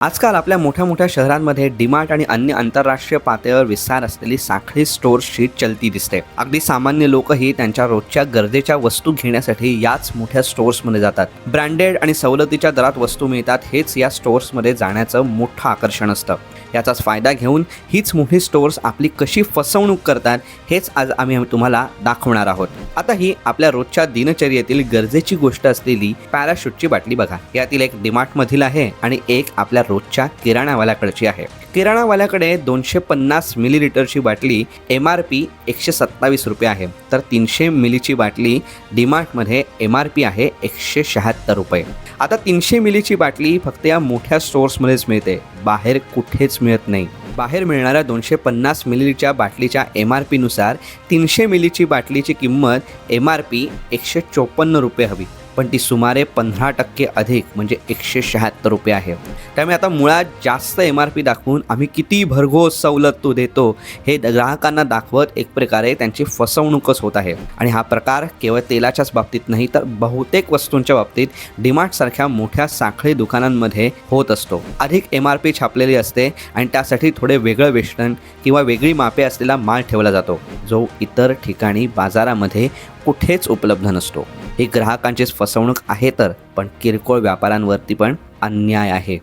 आजकाल आपल्या मोठ्या-मोठ्या शहरांमध्ये डीमार्ट आणि अन्य आंतरराष्ट्रीय पातळीवर विस्तार असलेली साखळी स्टोअर्सची चलती दिसते. अगदी सामान्य लोकही त्यांच्या रोजच्या गरजेच्या वस्तू घेण्यासाठी याच मोठ्या स्टोअर्समध्ये जातात. ब्रँडेड आणि सवलतीच्या दरात वस्तू मिळतात हेच या स्टोअर्समध्ये जाण्याचं मोठं आकर्षण असतं. याचाच फायदा घेऊन हीच मोठी स्टोअर्स आपली कशी फसवणूक करतात हेच आज आम्ही तुम्हाला दाखवणार आहोत. आता ही आपल्या रोजच्या दिनचर्येतील गरजेची गोष्ट असलेली पॅराशूटची बाटली बघा. यातील एक डीमार्टमधील आहे आणि एक आपल्या रोजच्या किराणावाल्याकडची आहे. किराणावाल्याकडे 250 मिलीलिटरची बाटली MRP 127 रुपये आहे, तर 300 मिलीची बाटली डीमार्टमध्ये MRP आहे 176 रुपये. आता 300 मिलीची बाटली फक्त या मोठ्या स्टोअर्समध्येच मिळते, बाहेर कुठेच मिळत नाही. बाहेर मिळणाऱ्या 250 मिलीच्या बाटलीच्या MRP नुसार 300 मिलीची बाटलीची किंमत MRP 154 रुपये हवी, पण ती सुमारे 15% अधिक म्हणजे 176 रुपये आहे. त्यामुळे आता मुळात जास्त MRP दाखवून आम्ही किती भरघोस सवलत तो देतो हे ग्राहकांना दाखवत एक प्रकारे त्यांची फसवणूकच होत आहे. आणि हा प्रकार केवळ तेलाच्याच बाबतीत नाही तर बहुतेक वस्तूंच्या बाबतीत डीमार्टसारख्या मोठ्या साखळी दुकानांमध्ये होत असतो. अधिक MRP छापलेली असते आणि त्यासाठी थोडे वेगळं वेष्टन किंवा वेगळी मापे असलेला माल ठेवला जातो, जो इतर ठिकाणी बाजारामध्ये कुठेच उपलब्ध नसतो. ही ग्राहकांचीच फसवणूक आहे तर, पण किरकोळ व्यापाऱ्यांवरती पण अन्याय आहे.